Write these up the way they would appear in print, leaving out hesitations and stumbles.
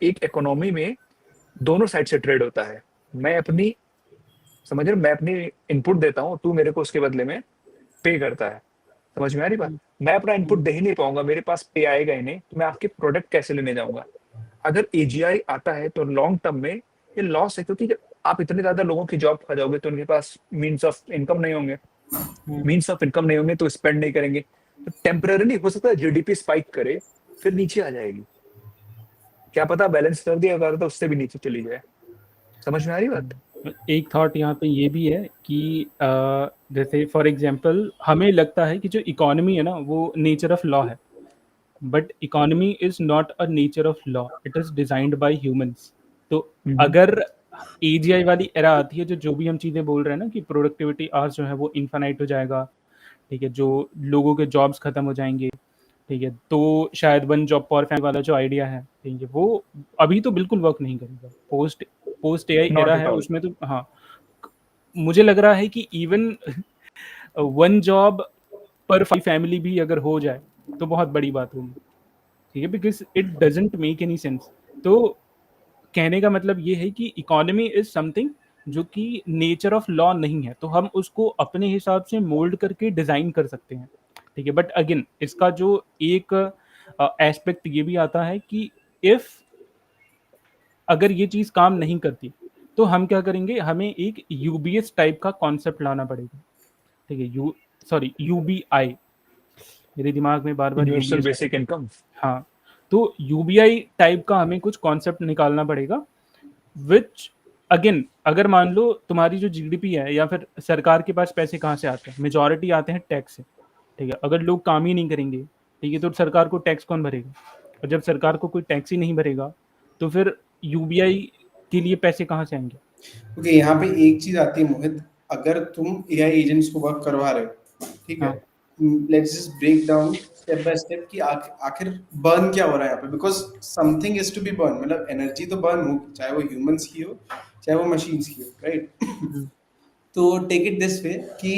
एक इकोनॉमी में दोनों साइड से ट्रेड होता है। मैं अपनी समझ रहे हो, मैं अपनी इनपुट देता हूँ, तू मेरे को उसके बदले में पे करता है। समझ में आ रही बात? हम्म, मैं अपना इनपुट हम्म, दे ही नहीं पाऊंगा, मेरे पास पे आएगा ही नहीं, तो मैं आपके प्रोडक्ट कैसे लेने जाऊंगा? अगर एजीआई आता है तो लॉन्ग टर्म में ये लॉस है, क्योंकि जब आप इतने ज्यादा लोगों की जॉब खा जाओगे तो उनके पास मीन्स ऑफ इनकम नहीं होंगे। हम्म। मीन्स ऑफ इनकम नहीं होंगे तो स्पेंड नहीं करेंगे, तो टेम्पररी हो सकता है जीडीपी स्पाइक करे, फिर नीचे आ जाएगी। क्या पता बैलेंस कर दिया अगर तो उससे भी नीचे चली जाए। समझ में आ रही बात? एक थॉट यहाँ पे ये भी है कि जैसे फॉर एग्जांपल हमें लगता है कि जो इकोनॉमी है ना वो नेचर ऑफ लॉ है, but economy is not a nature of law, it is designed bye humans. तो हम्म। अगर एजीआई वाली एरा आती है, जो भी हम चीज़ें बोल रहे हैं ना कि प्रोडक्टिविटी आवर्स जो है वो इनफाइनाइट हो जाएगा, ठीक है, जो लोगों के जॉब्स खत्म हो जाएंगे, ठीक है, तो शायद वन जॉब फॉर फैमिली वाला जो आइडिया है, ठीक है, वो अभी तो बिल्कुल वर्क नहीं करेगा। Post post AI not era at है ऑल। उसमें तो हाँ, मुझे लग रहा है कि इवन वन जॉब पर फैमिली भी अगर हो जाए तो बहुत बड़ी बात होगी, ठीक है, because it doesn't make any sense. तो कहने का मतलब ये है कि इकोनॉमी इज समथिंग जो कि नेचर ऑफ लॉ नहीं है, तो हम उसको अपने हिसाब से मोल्ड करके डिजाइन कर सकते हैं, ठीक है। बट अगेन इसका जो एक एस्पेक्ट ये भी आता है कि इफ अगर ये चीज काम नहीं करती तो हम क्या करेंगे, हमें एक यूबीएस टाइप का कॉन्सेप्ट लाना पड़ेगा, ठीक है, यूबीआई, मेरे दिमाग में बार बार यूनिवर्सल यूबीएस। Basic income. हाँ, तो यूबीआई टाइप का हमें कुछ कॉन्सेप्ट निकालना पड़ेगा, विच अगेन अगर मान लो तुम्हारी जो जीडीपी है, या फिर सरकार के पास पैसे कहाँ से आते हैं, मेजोरिटी आते हैं टैक्स से, ठीक है। अगर लोग काम ही नहीं करेंगे, ठीक है, तो सरकार को टैक्स कौन भरेगा? और जब सरकार को कोई टैक्स ही नहीं भरेगा तो फिर यूबीआई के लिए पैसे कहाँ से आएंगे? ओके, यहाँ पे एक चीज आती है मोहित, अगर तुम एआई एजेंट्स को वर्क करवा रहे हो, ठीक है, हाँ। Let's just break down step by step कि आखिर बर्न क्या हो रहा है यहाँ पे, because something is to be burn, मतलब एनर्जी तो बर्न होगी, चाहे वो ह्यूमंस की हो चाहे वो मशीन्स की हो, राइट? हम्म, तो टेक इट दिस वे कि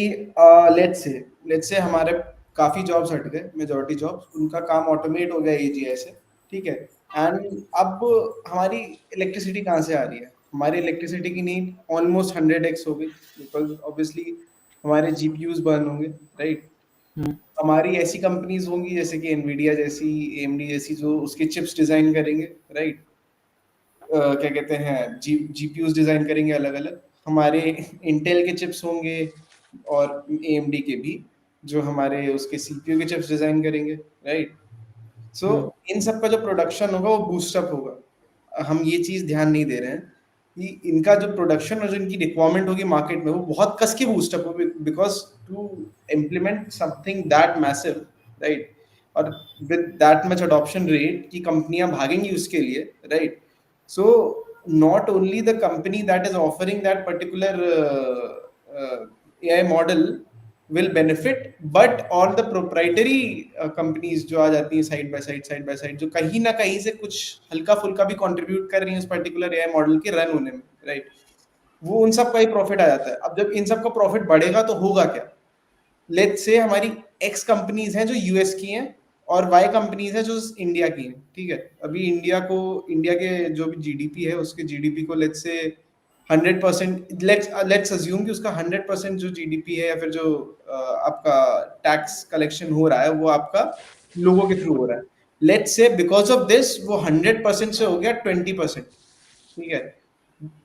लेट्स से हमारे काफी जॉब्स हट गए, मेजॉरिटी जॉब्स उनका काम ऑटोमेट हो गया एजीआई से, ठीक है। एंड अब हमारी इलेक्ट्रिसिटी कहाँ से आ रही है? हमारी इलेक्ट्रिसिटी की नीड ऑलमोस्ट 100x हो गई, बिकॉज ऑब्वियसली हमारे जीपीयूज बर्न होंगे, राइट? हम्म, हमारी ऐसी कंपनीज होंगी जैसे कि एनवीडिया जैसी, एएमडी जैसी, जो उसके चिप्स डिजाइन करेंगे, राइट? क्या कहते हैं, जीपीयूज डिजाइन करेंगे अलग अलग। हमारे इंटेल के चिप्स होंगे और एएमडी के भी, जो हमारे उसके सीपीयू के चिप्स डिजाइन करेंगे, राइट? सो हम्म, इन सब का जो प्रोडक्शन होगा वो बूस्टअप होगा। हम ये चीज ध्यान नहीं दे रहे हैं कि इनका जो प्रोडक्शन और जो इनकी रिक्वायरमेंट होगी मार्केट में वो बहुत कस के बूस्टअप होगी, because to implement something that massive, right, और with that much adoption rate की कंपनियां भागेंगी उसके लिए, right? So not only the company that is offering that particular AI model will benefit, but all the proprietary companies जो आ जाती हैं side by side, जो कहीं ना कहीं से कुछ हल्का फुल्का भी कंट्रीब्यूट कर रही हैं उस पर्टिकुलर AI मॉडल के रन होने में, राइट? वो उन सब का ही प्रॉफिट आ जाता है। अब जब इन सब का प्रॉफिट बढ़ेगा तो होगा क्या? लेट्स से हमारी एक्स कंपनीज हैं जो यूएस की हैं और वाई कंपनीज हैं जो इंडिया की हैं, ठीक है। अभी इंडिया के जो भी जीडीपी है उसके जीडीपी को लेट्स से 100%, लेट्स अज्यूम कि उसका 100% जो जीडीपी है या फिर जो आपका टैक्स कलेक्शन हो रहा है वो आपका लोगों के थ्रू हो रहा है। Let's say because of this वो 100% से हो गया 20%, ठीक है।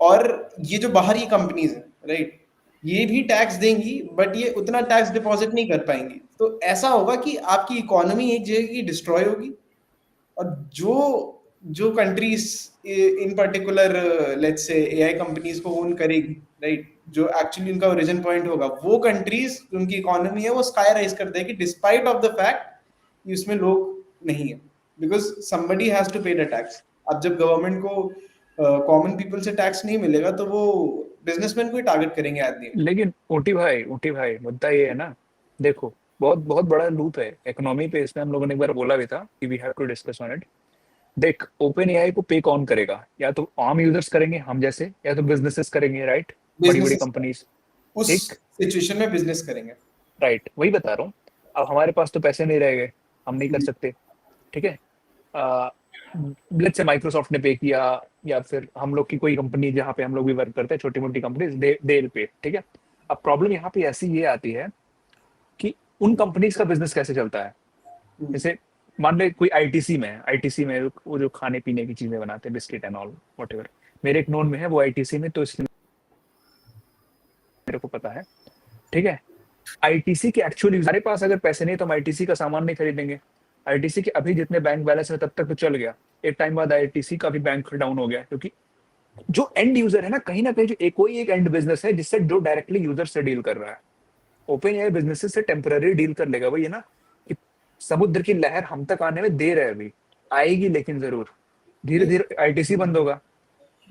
और ये जो बाहर की कंपनीज है, राइट, ये भी टैक्स देंगी बट ये उतना टैक्स डिपॉजिट नहीं कर पाएंगी, तो ऐसा होगा कि आपकी इकोनॉमी एक जगह की डिस्ट्रॉय होगी। और जो जो countries in particular let's say AI companies को ओन करेगी, राइट, जो एक्चुअली उनका ओरिजिन पॉइंट होगा, वो कंट्रीज उनकी इकोनॉमी है वो स्काई राइज कर देगी डिस्पाइट ऑफ द फैक्ट कि उसमें लोग नहीं है, बिकॉज समबडी हैज टू पे द टैक्स। अब जब गवर्नमेंट को कॉमन पीपल से टैक्स नहीं मिलेगा तो वो बिजनेसमैन को ही टारगेट करेंगे एट द एंड। लेकिन ऊटी भाई मुद्दा ये है ना, देखो, बहुत बहुत बड़ा लूप है इकोनॉमी पे, इसमें हम लोगों ने एक बार बोला भी था कि we have to discuss on it. देख, ओपन एआई को पे कौन करेगा? या तो आम यूजर्स करेंगे हम जैसे, या तो बिजनेसेस करेंगे, राइट? बड़ी बड़ी बिजनेस कंपनीज। उस ठीक। सिचुएशन में बिजनेस करेंगे। राइट, वही बता रहा हूँ। अब हमारे पास तो पैसे नहीं रहेंगे, हम नहीं कर सकते। ठीक है। लेट्स से माइक्रोसॉफ्ट ने पे किया, या फिर हम लोग की कोई कंपनी जहाँ पे हम लोग भी वर्क करते हैं, छोटी मोटी कंपनीज, दे विल पे, ठीक है। अब प्रॉब्लम यहाँ पे ऐसी ये आती है कि उन कंपनीज का बिजनेस कैसे चलता है। जैसे मान ले कोई आईटीसी में है, आईटीसी में वो जो खाने पीने की चीजें बनाते हैं, बिस्किट एंड ऑल वॉट, मेरे एक नोन में है वो आईटीसी में, तो इसलिए मेरे को पता है, ठीक है। आईटीसी के एक्चुअली हमारे पास अगर पैसे नहीं तो हम आईटीसी का सामान नहीं खरीदेंगे। आईटीसी के अभी जितने बैंक बैलेंस है तब तक तो चल गया, एक टाइम बाद आईटीसी का भी बैंक डाउन हो गया, क्योंकि जो एंड यूजर है ना कहीं जो एक कोई एक एंड बिजनेस है जिससे जो डायरेक्टली यूजर से डील कर रहा है। ओपन एआई बिजनेसेस से टेम्पररी डील कर लेगा, वही है ना कि समुद्र की लहर हम तक आने में देर है, अभी आएगी लेकिन जरूर। धीरे धीरे आईटीसी बंद होगा,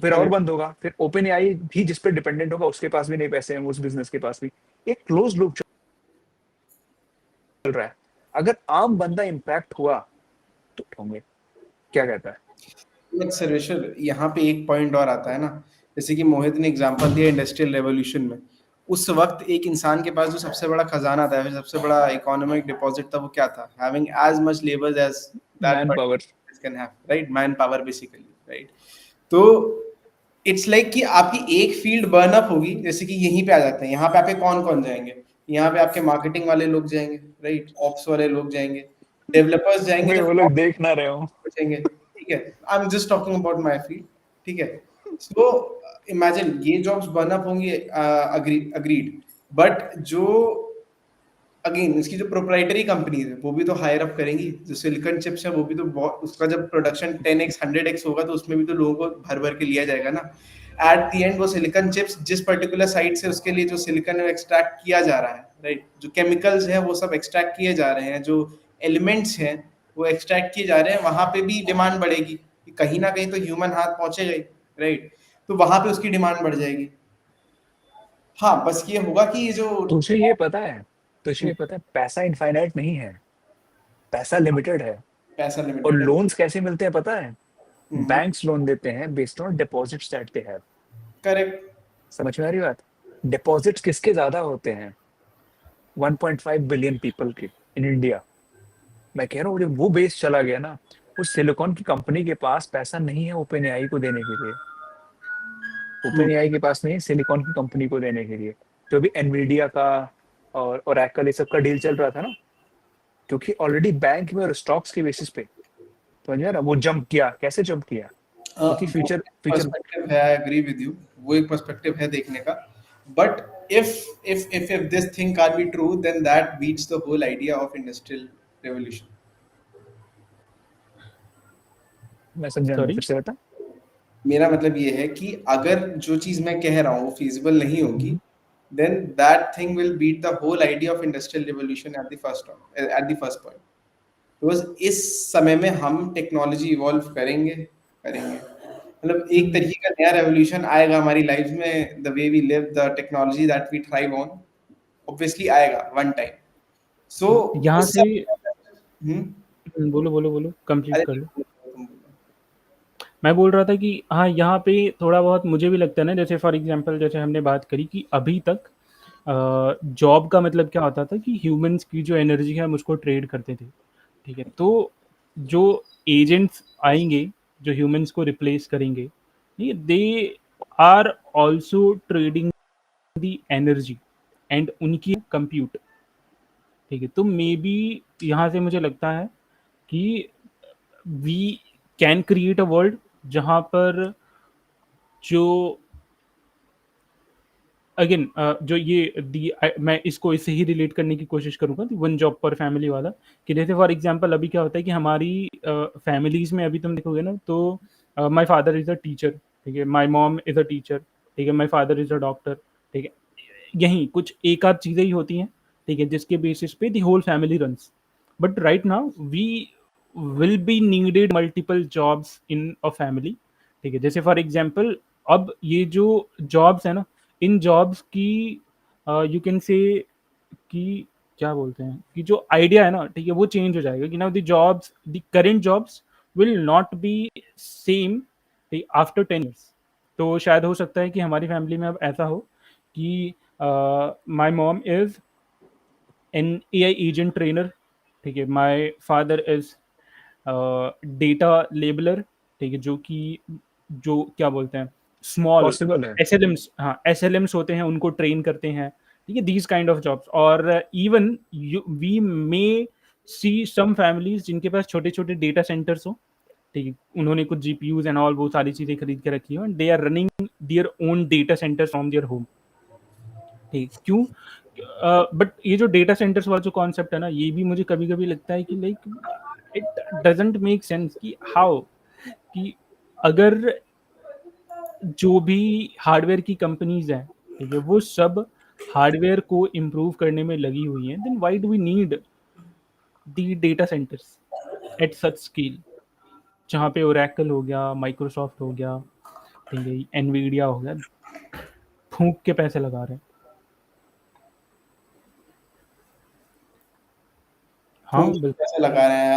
फिर और करेक्ट। बंद होगा, फिर ओपन एआई भी जिस पे डिपेंडेंट होगा उसके पास भी नहीं पैसे हैं, उस बिजनेस के पास भी। एक क्लोज लूप चल रहा है। अगर आम बंदा इम्पैक्ट हुआ तो होंगे, क्या कहता है? बट सर्वेश्वर, यहाँ पे एक पॉइंट और आता है ना, जैसे कि मोहित ने एग्जांपल दिया इंडस्ट्रियल रेवोल्यूशन में, उस वक्त एक इंसान के पास जो सबसे बड़ा खजाना था, सबसे बड़ा इकोनॉमिक डिपॉजिट था, वो क्या था? Having as much labour as that man power. Can have, right? Man power basically, right? तो इट्स लाइक कि आपकी एक फील्ड बर्न अप होगी, जैसे कि यहीं पे आ जाते हैं, यहाँ पे आपके कौन कौन जाएंगे? यहाँ पे आपके मार्केटिंग वाले लोग जाएंगे, राइट? ऑप्स वाले लोग जाएंगे, डेवलपर्स जाएंगे, भाई जो वो लोग देख ना रहे हो। बचेंगे, ठीक है? I am just talking about my field, ठीक है? सो इमेजिन ये जॉब्स बर्न अप होंगी, अग्रीड, बट जो अगेन इसकी जो प्रोप्राइटरी कंपनीज है वो भी तो हायर अप करेंगी, जो सिलिकॉन चिप्स है वो भी तो बहुत, उसका जब प्रोडक्शन 10x 100x होगा तो उसमें भी तो लोगों को भर भर के लिया जाएगा ना। एट द एंड वो सिलिकॉन चिप्स जिस पर्टिकुलर साइट से उसके लिए जो सिलिकॉन एक्सट्रैक्ट किया जा रहा है, राइट, जो केमिकल्स हैं वो सब एक्सट्रैक्ट किए जा रहे हैं, जो एलिमेंट्स हैं वो एक्सट्रैक्ट किए जा रहे हैं, वहां पे भी डिमांड बढ़ेगी, कहीं ना कहीं तो ह्यूमन हाथ पहुंचेगा ही, राइट? तो वहां पे उसकी डिमांड बढ़ जाएगी। हाँ, बस ये होगा कि ये जो तुझे ये पता है, तुझे ये पता है पैसा इनफाइनाइट नहीं है, पैसा लिमिटेड है। पैसा और लिमिटेड है। लोन्स कैसे मिलते हैं पता है? बैंक्स लोन देते हैं based on deposits that they have. Correct. समझ में आ रही बात? डिपॉजिट्स किसके ज्यादा होते हैं? 1.5 बिलियन पीपल के इन इंडिया। मैं कह रहा हूँ जब वो बेस चला गया ना, उस सिलिकॉन की कंपनी के पास पैसा नहीं है ओपन एआई को देने के लिए। ओपन एआई के पास नहीं है सिलिकॉन की कंपनी को देने के लिए। जो भी एनवीडिया का और ओरेकल ये सब का डील चल रहा था ना, क्योंकि ऑलरेडी बैंक में और स्टॉक्स के बेसिस पे, समझ रहा, वो जंप किया, कैसे जंप किया, क्योंकि वो फ्यूचर फ्यूचर पर्सपेक्टिव है, आई एग्री विद यू, वो एक पर्सपेक्टिव है देखने का, but if this thing can't be true, then that beats the whole idea of industrial revolution. मैं समझा नहीं, सॉरी। फिर से बता। मेरा मतलब ये है कि अगर जो चीज मैं कह रहा हूँ वो feasible नहीं होगी, then that thing will beat the whole idea of industrial revolution at the first point. Because इस समय में हम टेक्नोलॉजी इवॉल्व करेंगे करेंगे, मतलब एक तरीके का नया रेवोल्यूशन आएगा हमारी लाइफ में, the way we live, the technology that we thrive on, obviously आएगा वन टाइम। सो यहाँ उस से बोलो बोलो बोलो, कंप्लीट अरे कर लो। मैं बोल रहा था कि हाँ, यहाँ पे थोड़ा बहुत मुझे भी लगता है ना, जैसे फॉर एग्जांपल जैसे हमने बात करी कि अभी तक जॉब का मतलब क्या होता था कि ह्यूमंस की जो एनर्जी है हम उसको ट्रेड करते थे, ठीक है? तो जो एजेंट्स आएंगे जो ह्यूमंस को रिप्लेस करेंगे, they are also trading the energy and उनकी कंप्यूट, ठीक है? तो मे बी यहाँ से मुझे लगता है कि we can create a world जहाँ पर जो अगेन जो ये मैं इसको इससे ही रिलेट करने की कोशिश करूंगा, वन जॉब पर फैमिली वाला, कि जैसे फॉर एग्जांपल अभी क्या होता है कि हमारी फैमिलीज में अभी तुम देखोगे ना, तो my father is a teacher, ठीक है, my mom is a teacher, ठीक है, my father is a doctor, ठीक है, यही कुछ एक आध चीज़ें ही होती हैं, ठीक है, जिसके बेसिस पे the whole family runs. But right now we will be needed multiple jobs in a family, ठीक है? जैसे फॉर एग्जांपल अब ये जो जॉब्स है ना, इन जॉब्स की यू कैन से कि क्या बोलते हैं कि जो आइडिया है ना, ठीक है, वो चेंज हो जाएगा कि now the jobs, the current jobs will not be same after 10 years। तो शायद हो सकता है कि हमारी फैमिली में अब ऐसा हो कि my mom is an AI agent trainer, ठीक है, my father is data labeller, ठीक है, जो कि जो क्या बोलते हैं, स्मॉल पॉसिबल है। एसएलएम्स, हाँ एसएलएम्स होते हैं, उनको ट्रेन करते हैं, ठीक है, दीज काइंड ऑफ जॉब्स। और even we may see some families जिनके पास छोटे छोटे डेटा सेंटर्स हो, ठीक है, उन्होंने कुछ जीपीयूज एंड ऑल वो सारी चीजें खरीद के रखी हो, they are running their own data centres from their home, ठीक, क्यों? बट ये जो डेटा सेंटर्स वाला जो कॉन्सेप्ट है ना, ये भी मुझे कभी कभी लगता है कि like it doesn't make sense कि हाउ, कि अगर जो भी हार्डवेयर की कंपनीज हैं, ठीक है, वो सब हार्डवेयर को इम्प्रूव करने में लगी हुई हैं, then why do we need the data centres at such scale, जहाँ पे ओरेकल हो गया, माइक्रोसॉफ्ट हो गया, ठीक है, एनवीडिया हो गया, फूंक के पैसे लगा रहे हैं। हाँ फूंक के बिल्कुल। पैसे लगा रहे हैं